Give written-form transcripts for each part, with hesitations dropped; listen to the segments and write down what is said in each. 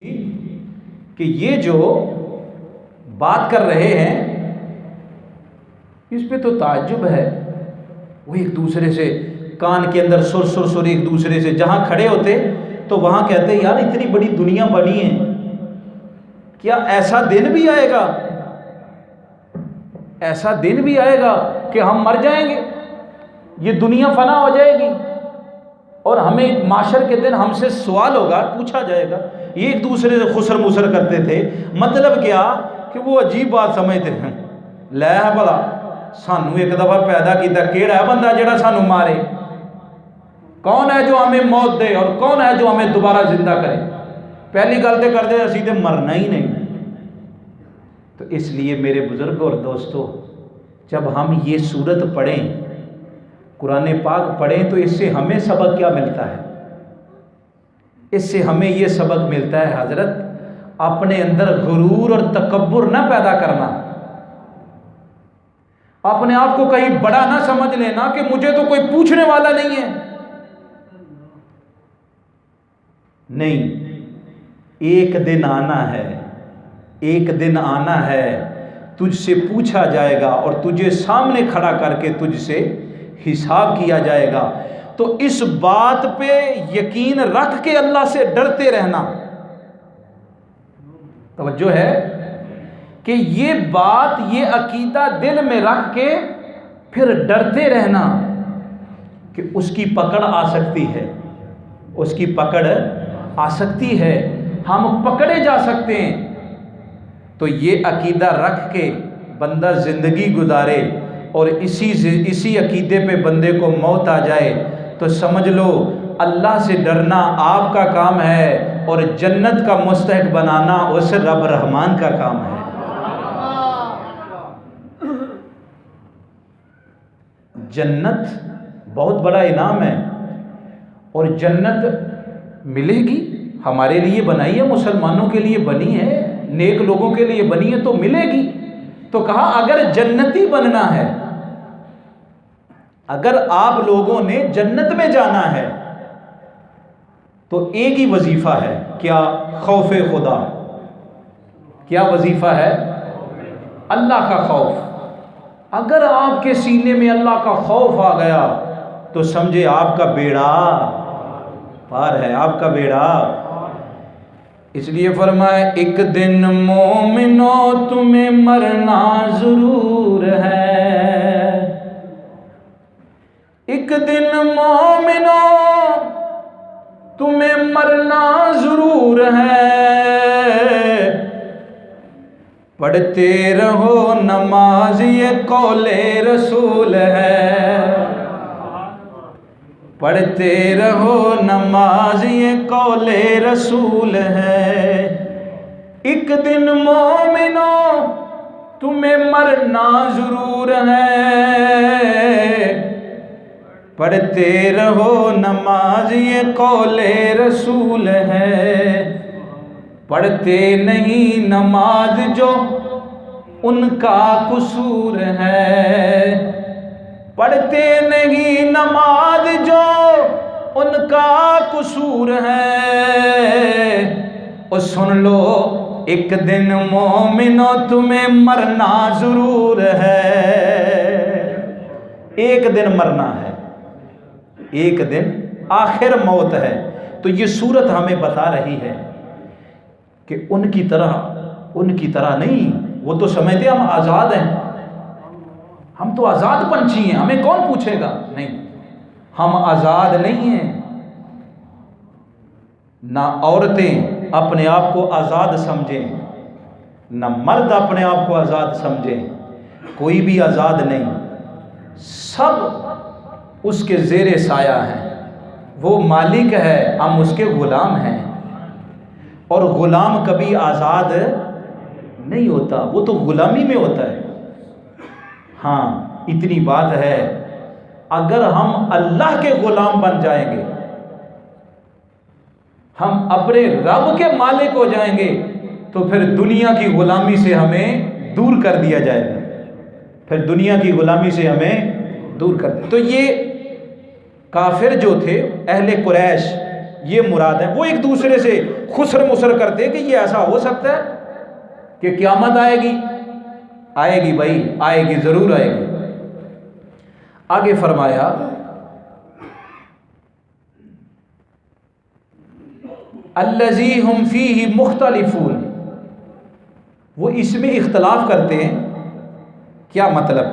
کہ یہ جو بات کر رہے ہیں اس پہ تو تعجب ہے۔ وہ ایک دوسرے سے کان کے اندر سر ایک دوسرے سے جہاں کھڑے ہوتے تو وہاں کہتے یار اتنی بڑی دنیا بنی ہے، کیا ایسا دن بھی آئے گا، ایسا دن بھی آئے گا کہ ہم مر جائیں گے، یہ دنیا فنا ہو جائے گی اور ہمیں معاشر کے دن ہم سے سوال ہوگا، پوچھا جائے گا۔ یہ ایک دوسرے سے خسر مسر کرتے تھے۔ مطلب کیا کہ وہ عجیب بات سمجھتے ہیں، لے ہے بھلا سانو ایک دفعہ پیدا کیتا، کیڑا ہے بندہ جڑا سانو مارے، کون ہے جو ہمیں موت دے اور کون ہے جو ہمیں دوبارہ زندہ کرے؟ پہلی گل تے کر دے اسی تے مرنا ہی نہیں۔ تو اس لیے میرے بزرگ اور دوستو، جب ہم یہ سورت پڑھیں، قرآن پاک پڑھیں، تو اس سے ہمیں سبق کیا ملتا ہے؟ اس سے ہمیں یہ سبق ملتا ہے حضرت، اپنے اندر غرور اور تکبر نہ پیدا کرنا، اپنے آپ کو کہیں بڑا نہ سمجھ لینا کہ مجھے تو کوئی پوچھنے والا نہیں ہے۔ نہیں، ایک دن آنا ہے، ایک دن آنا ہے تجھ سے پوچھا جائے گا اور تجھے سامنے کھڑا کر کے تجھ سے حساب کیا جائے گا۔ تو اس بات پہ یقین رکھ کے اللہ سے ڈرتے رہنا۔ توجہ ہے کہ یہ بات، یہ عقیدہ دل میں رکھ کے پھر ڈرتے رہنا کہ اس کی پکڑ آ سکتی ہے، اس کی پکڑ آ سکتی ہے، ہم پکڑے جا سکتے ہیں۔ تو یہ عقیدہ رکھ کے بندہ زندگی گزارے اور اسی عقیدے پہ بندے کو موت آ جائے تو سمجھ لو اللہ سے ڈرنا آپ کا کام ہے اور جنت کا مستحق بنانا اس رب رحمان کا کام ہے۔ جنت بہت بڑا انعام ہے اور جنت ملے گی، ہمارے لیے بنائی ہے، مسلمانوں کے لیے بنی ہے، نیک لوگوں کے لیے بنی ہے تو ملے گی۔ تو کہا اگر جنتی بننا ہے، اگر آپ لوگوں نے جنت میں جانا ہے تو ایک ہی وظیفہ ہے، کیا؟ خوف خدا۔ کیا وظیفہ ہے؟ اللہ کا خوف۔ اگر آپ کے سینے میں اللہ کا خوف آ گیا تو سمجھے آپ کا بیڑا پار ہے، آپ کا بیڑا۔ اس لیے فرمایا ایک دن مومنو تمہیں مرنا ضرور ہے، ایک دن مومنو تمہیں مرنا ضرور ہے، پڑھتے رہو نماز یہ قول رسول ہے، پڑھتے رہو نماز یہ قول رسول ہے، ایک دن مومنو تمہیں مرنا ضرور ہے، پڑھتے رہو نماز یہ قول رسول ہے، پڑھتے نہیں نماز جو ان کا قصور ہے، پڑھتے نہیں نماز جو ان کا قصور ہے، اور سن لو ایک دن مومنو تمہیں مرنا ضرور ہے، ایک دن مرنا ہے، ایک دن آخر موت ہے۔ تو یہ سورت ہمیں بتا رہی ہے کہ ان کی طرح نہیں، وہ تو سمجھتے ہم آزاد ہیں، ہم تو آزاد پنچھی ہیں، ہمیں کون پوچھے گا؟ نہیں، ہم آزاد نہیں ہیں۔ نہ عورتیں اپنے آپ کو آزاد سمجھیں، نہ مرد اپنے آپ کو آزاد سمجھیں، کوئی بھی آزاد نہیں، سب اس کے زیر سایہ ہیں۔ وہ مالک ہے، ہم اس کے غلام ہیں، اور غلام کبھی آزاد نہیں ہوتا، وہ تو غلامی میں ہوتا ہے۔ ہاں اتنی بات ہے، اگر ہم اللہ کے غلام بن جائیں گے، ہم اپنے رب کے مالک ہو جائیں گے، تو پھر دنیا کی غلامی سے ہمیں دور کر دیا جائے گا، پھر دنیا کی غلامی سے ہمیں دور کر دیا۔ تو یہ کافر جو تھے، اہل قریش، یہ مراد ہے۔ وہ ایک دوسرے سے خسر مسر کرتے کہ یہ ایسا ہو سکتا ہے کہ قیامت آئے گی؟ آئے گی بھائی، آئے گی، ضرور آئے گی۔ آگے فرمایا الذی ہم فیہ مختلفون، وہ اس میں اختلاف کرتے ہیں۔ کیا مطلب؟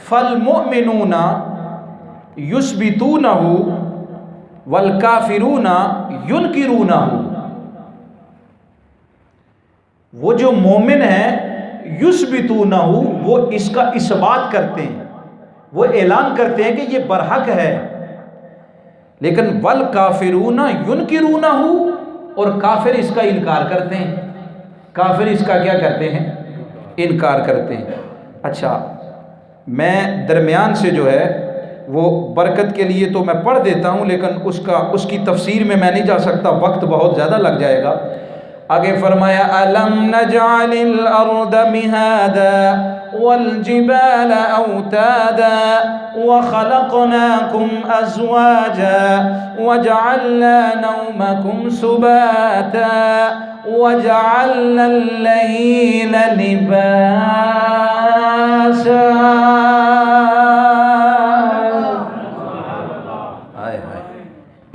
فالمؤمنون یثبتونہ والکافرون ینکرونہ، وہ جو مومن ہیں یثبتونہ، وہ اس کا اثبات کرتے ہیں، وہ اعلان کرتے ہیں کہ یہ برحق ہے، لیکن والکافرون ینکرونہ، اور کافر اس کا انکار کرتے ہیں۔ کافر اس کا کیا کرتے ہیں؟ انکار کرتے ہیں۔ اچھا، میں درمیان سے جو ہے وہ برکت کے لیے تو میں پڑھ دیتا ہوں، لیکن اس کی تفسیر میں نہیں جا سکتا، وقت بہت زیادہ لگ جائے گا۔ آگے فرمایا أَلَمْ نَجْعَلِ الْأَرْضَ مِهَادًا وَالْجِبَالَ أَوْتَادًا وَخَلَقْنَاكُمْ أَزْوَاجًا وَجَعَلْنَا نَوْمَكُمْ سُبَاتًا وَجَعَلْنَا اللَّيْلَ لِبَاسًا۔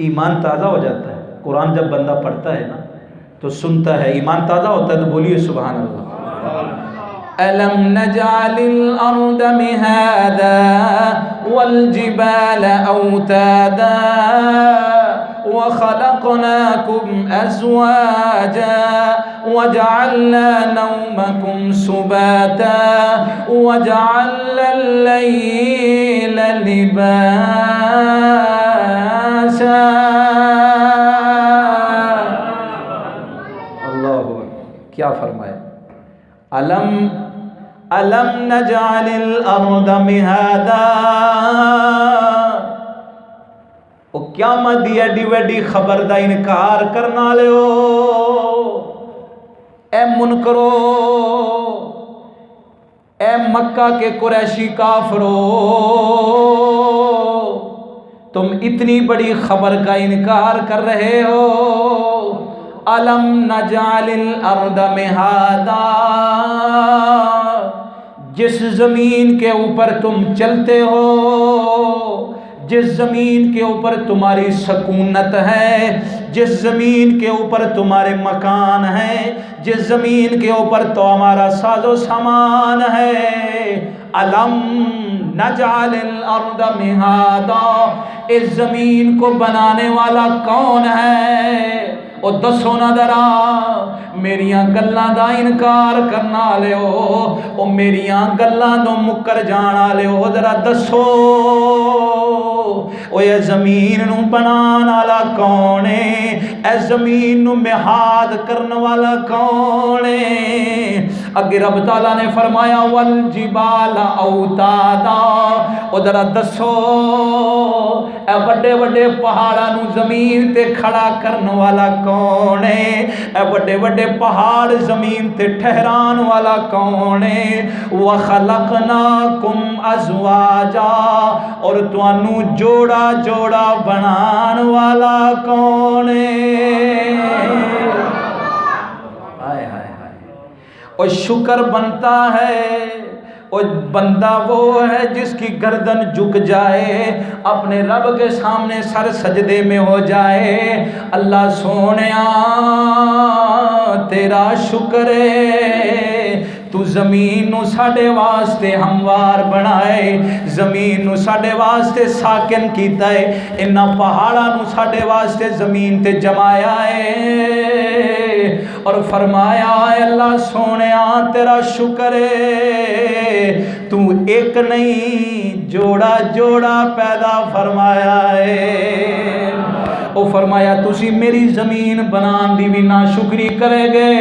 ایمان تازہ ہو جاتا ہے قرآن جب بندہ پڑھتا ہے نا، تو سنتا ہے، ایمان تازہ ہوتا ہے، تو بولیے سبحان اللہ۔ أَلَمْ نَجْعَلِ الْأَرْضَ مِهَادًا وَالْجِبَالَ أَوْتَادًا وَخَلَقْنَاكُمْ أَزْوَاجًا وَجَعَلْنَا نَوْمَكُمْ سُبَاتًا وَجَعَلْنَا اللَّيْلَ لِبَاسًا۔ کیا فرمایا؟ أَلَمْ نَجْعَلِ الْأَرْضَ مِهَادًا، او قیامت دی ایڈی ویڈی خبر دا انکار کرنا لیو، اے منکرو، اے مکہ کے قریشی کافرو، تم اتنی بڑی خبر کا انکار کر رہے ہو۔ أَلَمْ نَجْعَلِ الْأَرْضَ مِهَادًا، جس زمین کے اوپر تم چلتے ہو، جس زمین کے اوپر تمہاری سکونت ہے، جس زمین کے اوپر تمہارے مکان ہیں، جس زمین کے اوپر تو ہمارا ساز و سامان ہے۔ أَلَمْ نَجْعَلِ الْأَرْضَ مِهَادًا، اس زمین کو بنانے والا کون ہے؟ او دسو نہ ذرا، میریاں گلاں دا انکار کرنا لیو، او میریاں گلاں تو مکر جانا لیو، ذرا دسو او یہ زمین نو بنان والا کون ہے؟ اے زمین نو مہاد کرنے والا کون ہے؟ اگے رب تعالیٰ نے فرمایا والجبال اوتادا، او ذرا دسو اے بڑے بڑے پہاڑاں نو زمین تے کھڑا کرنے والا کون ہے؟ اے بڑے بڑے پہاڑ زمین تے ٹھہران والا کون ہے؟ وَخَلَقْنَاكُمْ أَزْوَاجًا، اور توانو جوڑا جوڑا بنان والا کون ہے؟ ہائے ہائے ہائے، اور شکر بنتا ہے اور بندہ وہ ہے جس کی گردن جھک جائے، اپنے رب کے سامنے سر سجدے میں ہو جائے، اللہ سونیا تیرا شکر ہے، تو زمین نو ساڈے واسطے ہموار بنائے، زمین نو ساڈے واسطے ساکن کیتا ہے، انہاں پہاڑاں نو ساڈے واسطے زمین تے جمایا ہے، اور فرمایا اے اللہ سونیا تیرا شکر ہے، تو ایک نہیں جوڑا جوڑا پیدا فرمایا ہے۔ او فرمایا تسی میری زمین بنان دی بھی ناشکری کرے گے،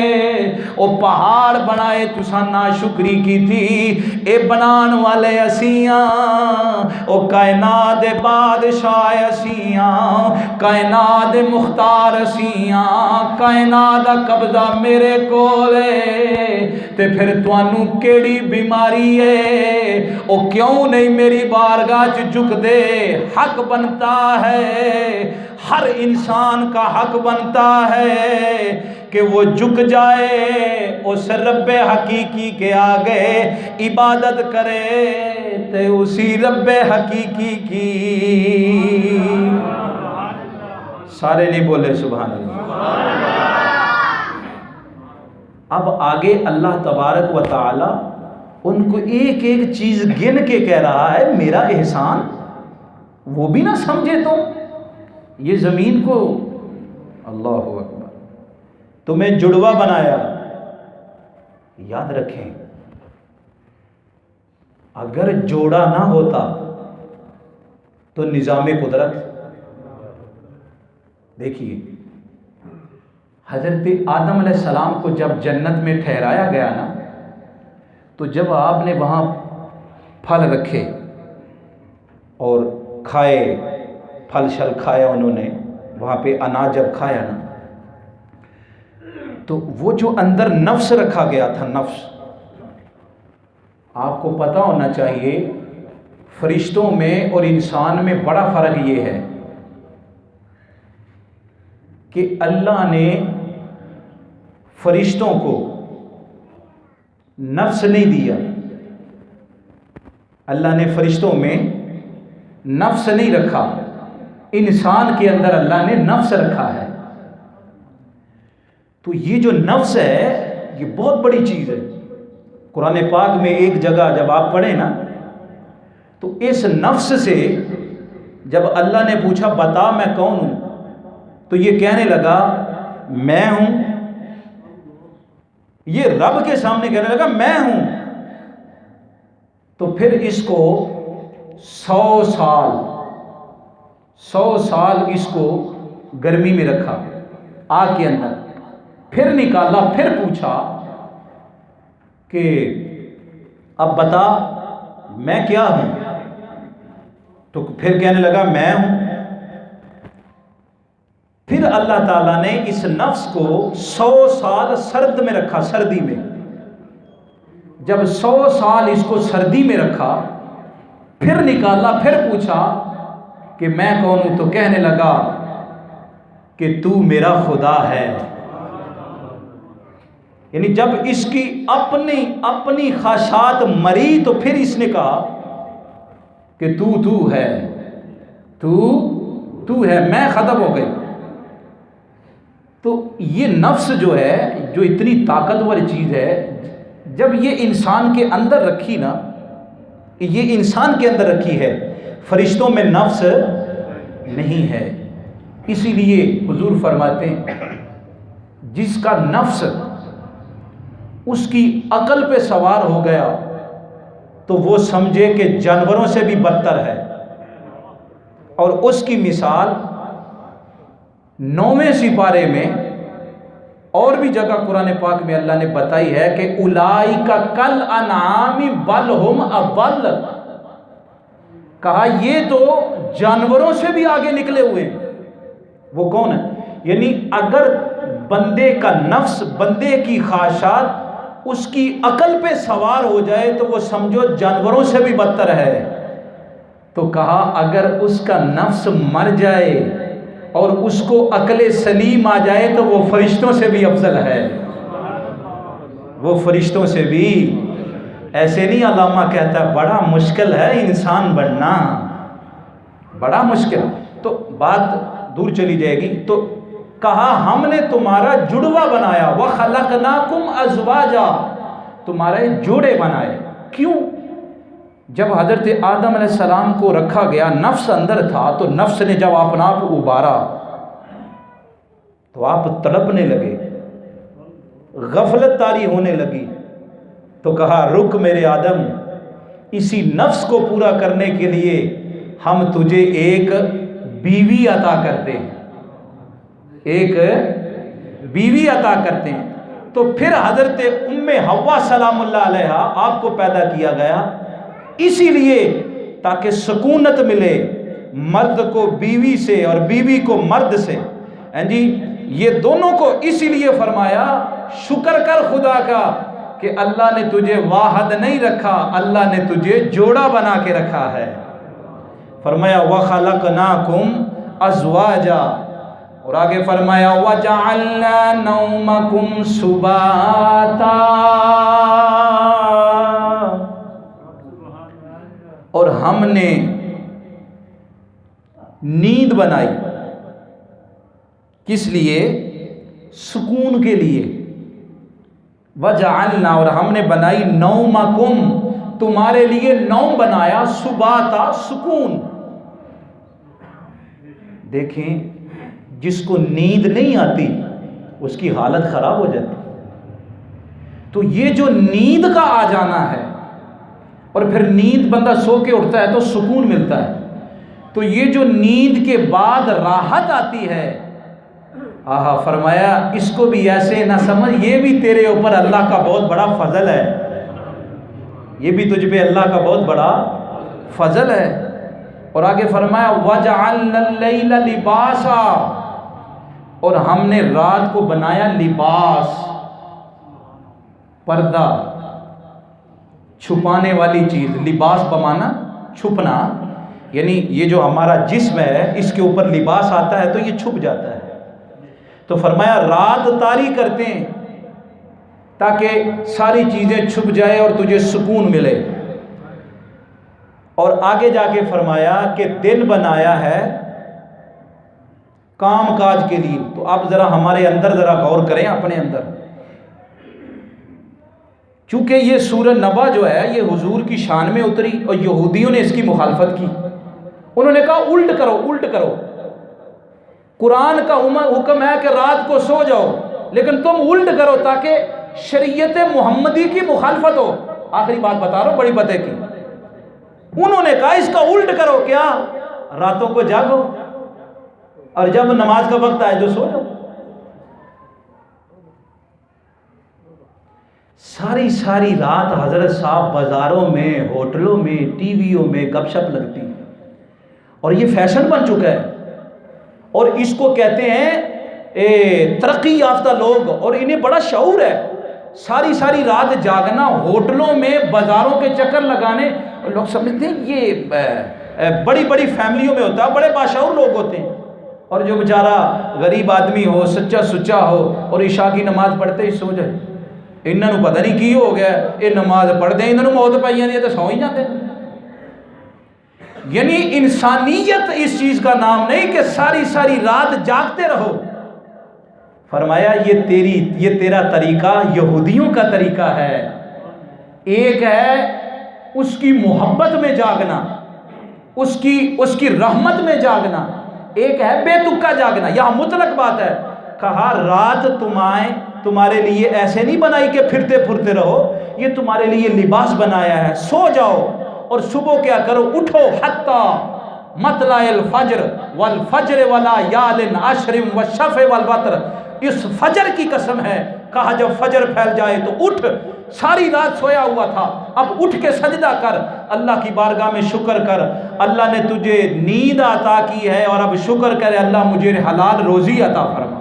او پہاڑ بنائے تسا ناشکری کی تھی، اے بنان والے اسیاں، او کائنات دے بادشاہ اسیاں، کائنات دے مختار اسیاں، کائنات دا قبضہ میرے کولے، تے پھر توانو کیڑی بیماری ہے؟ او کیوں نہیں میری بارگاہ چ جھک دے؟ حق بنتا ہے، ہر انسان کا حق بنتا ہے کہ وہ جھک جائے اس رب حقیقی کے آگے عبادت کرے تو اسی رب حقیقی کی۔ سارے نہیں بولے سبحان اللہ۔ اب آگے اللہ تبارک و تعالی ان کو ایک ایک چیز گن کے کہہ رہا ہے میرا احسان وہ بھی نہ سمجھے تم۔ یہ زمین کو اللہ اکبر تمہیں جڑوا بنایا، یاد رکھیں اگر جوڑا نہ ہوتا تو نظام قدرت، دیکھیے حضرت آدم علیہ السلام کو جب جنت میں ٹھہرایا گیا نا، تو جب آپ نے وہاں پھل رکھے اور کھائے، پھل شل کھایا انہوں نے، وہاں پہ اناج جب کھایا نا، تو وہ جو اندر نفس رکھا گیا تھا، نفس، آپ کو پتہ ہونا چاہیے فرشتوں میں اور انسان میں بڑا فرق یہ ہے کہ اللہ نے فرشتوں کو نفس نہیں دیا، اللہ نے فرشتوں میں نفس نہیں رکھا، انسان کے اندر اللہ نے نفس رکھا ہے۔ تو یہ جو نفس ہے یہ بہت بڑی چیز ہے۔ قرآن پاک میں ایک جگہ جب آپ پڑھیں نا تو اس نفس سے جب اللہ نے پوچھا بتا میں کون ہوں، تو یہ کہنے لگا میں ہوں، یہ رب کے سامنے کہنے لگا میں ہوں۔ تو پھر اس کو 100 سال اس کو گرمی میں رکھا آگ کے اندر، پھر نکالا، پھر پوچھا کہ اب بتا میں کیا ہوں، تو پھر کہنے لگا میں ہوں۔ پھر اللہ تعالیٰ نے اس نفس کو 100 سال سرد میں رکھا، سردی میں۔ جب 100 سال اس کو سردی میں رکھا، پھر نکالا، پھر پوچھا کہ میں کون ہوں، تو کہنے لگا کہ تو میرا خدا ہے۔ یعنی جب اس کی اپنی خواہشات مری تو پھر اس نے کہا کہ تو ہے، تو ہے، میں ختم ہو گئی۔ تو یہ نفس جو ہے، جو اتنی طاقتور چیز ہے، جب یہ انسان کے اندر رکھی نا، یہ انسان کے اندر رکھی ہے، فرشتوں میں نفس نہیں ہے۔ اسی لیے حضور فرماتے ہیں جس کا نفس اس کی عقل پہ سوار ہو گیا تو وہ سمجھے کہ جانوروں سے بھی بدتر ہے۔ اور اس کی مثال 9ویں سپارے میں اور بھی جگہ قرآن پاک میں اللہ نے بتائی ہے کہ اولئک کالانعام بل ہم اضل، کہا یہ تو جانوروں سے بھی آگے نکلے ہوئے ہیں۔ وہ کون ہے؟ یعنی اگر بندے کا نفس، بندے کی خواہشات اس کی عقل پہ سوار ہو جائے تو وہ سمجھو جانوروں سے بھی بدتر ہے۔ تو کہا اگر اس کا نفس مر جائے اور اس کو عقل سلیم آ جائے تو وہ فرشتوں سے بھی افضل ہے، وہ فرشتوں سے بھی۔ ایسے نہیں علامہ کہتا ہے بڑا مشکل ہے انسان بننا، بڑا مشکل، تو بات دور چلی جائے گی۔ تو کہا ہم نے تمہارا جڑوا بنایا، وَخَلَقْنَاكُمْ أَزْوَاجًا، تمہارے جوڑے بنائے۔ کیوں؟ جب حضرت آدم علیہ السلام کو رکھا گیا، نفس اندر تھا، تو نفس نے جب اپنا آپ ابھارا تو آپ تڑپنے لگے، غفلت طاری ہونے لگی، تو کہا رک میرے آدم، اسی نفس کو پورا کرنے کے لیے ہم تجھے ایک بیوی عطا کرتے ہیں، ایک بیوی عطا کرتے ہیں۔ تو پھر حضرت ام حوا سلام اللہ علیہا آپ کو پیدا کیا گیا اسی لیے تاکہ سکونت ملے مرد کو بیوی سے اور بیوی کو مرد سے۔ جی یہ دونوں کو اسی لیے فرمایا شکر کر خدا کا کہ اللہ نے تجھے واحد نہیں رکھا، اللہ نے تجھے جوڑا بنا کے رکھا ہے۔ فرمایا وَخَلَقْنَاكُمْ ازواجا، اور آگے فرمایا وجعلنا نومکم سباتا، اور ہم نے نیند بنائی کس لیے؟ سکون کے لیے. وجعلنا، اور ہم نے بنائی نومکم، تمہارے لیے نوم بنایا، سباتا، سکون. دیکھیں جس کو نیند نہیں آتی اس کی حالت خراب ہو جاتی. تو یہ جو نیند کا آ جانا ہے، اور پھر نیند بندہ سو کے اٹھتا ہے تو سکون ملتا ہے، تو یہ جو نیند کے بعد راحت آتی ہے، آہا، فرمایا اس کو بھی ایسے نہ سمجھ، یہ بھی تیرے اوپر اللہ کا بہت بڑا فضل ہے، یہ بھی تجھ پہ اللہ کا بہت بڑا فضل ہے. اور آگے فرمایا وَجَعَلْنَا اللَّيْلَ لِبَاسًا، اور ہم نے رات کو بنایا لباس، پردہ، چھپانے والی چیز. لباس بمانا چھپنا، یعنی یہ جو ہمارا جسم ہے اس کے اوپر لباس آتا ہے تو یہ چھپ جاتا ہے. تو فرمایا رات طاری کرتے ہیں تاکہ ساری چیزیں چھپ جائے اور تجھے سکون ملے. اور آگے جا کے فرمایا کہ دن بنایا ہے کام کاج کے لیے. تو آپ ذرا ہمارے اندر ذرا غور کریں، اپنے اندر. چونکہ یہ سورہ نبا جو ہے یہ حضور کی شان میں اتری اور یہودیوں نے اس کی مخالفت کی. انہوں نے کہا الٹ کرو، الٹ کرو. قرآن کا حکم ہے کہ رات کو سو جاؤ، لیکن تم الٹ کرو تاکہ شریعت محمدی کی مخالفت ہو. آخری بات بتا رہا ہوں، بڑی باتیں کی. انہوں نے کہا اس کا الٹ کرو، کیا؟ راتوں کو جاگو اور جب نماز کا وقت آئے تو سو جاؤ. ساری رات حضرت صاحب بازاروں میں، ہوٹلوں میں، ٹی ویوں میں گپ شپ لگتی ہے، اور یہ فیشن بن چکا ہے. اور اس کو کہتے ہیں ترقی یافتہ لوگ، اور انہیں بڑا شعور ہے. ساری رات جاگنا، ہوٹلوں میں، بازاروں کے چکر لگانے. لوگ سمجھتے ہیں یہ بڑی بڑی فیملیوں میں ہوتا ہے، بڑے باشعور لوگ ہوتے ہیں. اور جو بیچارہ غریب آدمی ہو، سچا سچا ہو، اور عشاء کی نماز پڑھتے ہی سو جائے، انہوں پتہ نہیں کی ہو گیا، یہ نماز پڑھتے ہیں انہوں موت پائی جاتی ہے تو سو ہی جاتے ہیں. یعنی انسانیت اس چیز کا نام نہیں کہ ساری رات جاگتے رہو. فرمایا یہ تیرا طریقہ یہودیوں کا طریقہ ہے. ایک ہے اس کی محبت میں جاگنا، اس کی رحمت میں جاگنا، ایک ہے بے تکا جاگنا. یہاں مطلق بات ہے. کہا رات تمہارے لیے ایسے نہیں بنائی کہ پھرتے پھرتے رہو، یہ تمہارے لیے لباس بنایا ہے. سو جاؤ اور صبح کیا کرو؟ اٹھو. حتی مطلع الفجر والفجر ولا یال عشر والشفع والوتر. اس فجر کی قسم ہے. کہا جب فجر پھیل جائے تو اٹھ. ساری رات سویا ہوا تھا، اب اٹھ کے سجدہ کر، اللہ کی بارگاہ میں شکر کر. اللہ نے تجھے نیند عطا کی ہے اور اب شکر کرے اللہ مجھے حلال روزی عطا فرما.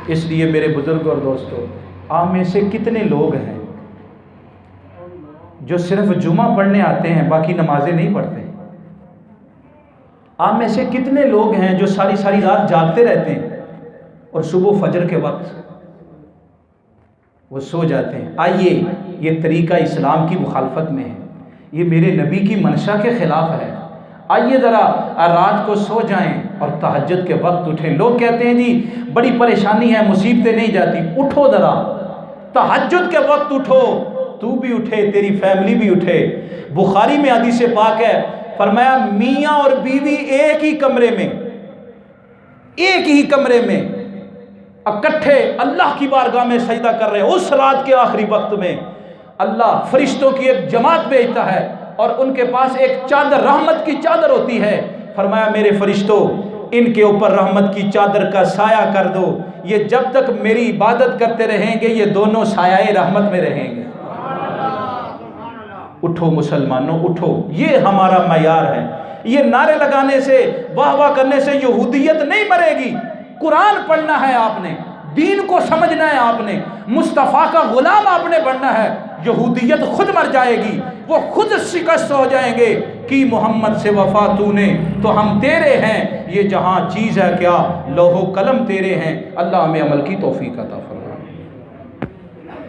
اس لیے میرے بزرگ اور دوستو، آپ میں سے کتنے لوگ ہیں جو صرف جمعہ پڑھنے آتے ہیں، باقی نمازیں نہیں پڑھتے؟ آپ میں سے کتنے لوگ ہیں جو ساری رات جاگتے رہتے ہیں اور صبح فجر کے وقت وہ سو جاتے ہیں؟ آئیے، یہ طریقہ اسلام کی مخالفت میں ہے، یہ میرے نبی کی منشا کے خلاف ہے. آئیے ذرا رات کو سو جائیں اور تہجد کے وقت اٹھیں. لوگ کہتے ہیں جی بڑی پریشانی ہے، مصیبتیں نہیں جاتی. اٹھو ذرا، تہجد کے وقت اٹھو. تو بھی اٹھے، تیری فیملی بھی اٹھے. بخاری میں حدیث پاک ہے، فرمایا میاں اور بیوی ایک ہی کمرے میں اکٹھے اللہ کی بارگاہ میں سجدہ کر رہے. اس رات کے آخری وقت میں اللہ فرشتوں کی ایک جماعت بھیجتا ہے اور ان کے پاس ایک چادر، رحمت کی چادر ہوتی ہے. فرمایا میرے فرشتوں، ان کے اوپر رحمت کی چادر کا سایہ کر دو. یہ جب تک میری عبادت کرتے رہیں گے یہ دونوں سایہ رحمت میں رہیں گے. اٹھو مسلمانوں، اٹھو. یہ ہمارا معیار ہے. یہ نعرے لگانے سے، واہ واہ کرنے سے یہودیت نہیں مرے گی. قرآن پڑھنا ہے آپ نے، دین کو سمجھنا ہے آپ نے، مصطفیٰ کا غلام آپ نے بننا ہے. یہودیت خود مر جائے گی، وہ خود شکست ہو جائیں گے. کی محمد سے وفا تو نے تو ہم تیرے ہیں، یہ جہاں چیز ہے کیا لوح و قلم تیرے ہیں۔ اللہ ہمیں عمل کی توفیق عطا فرمائے۔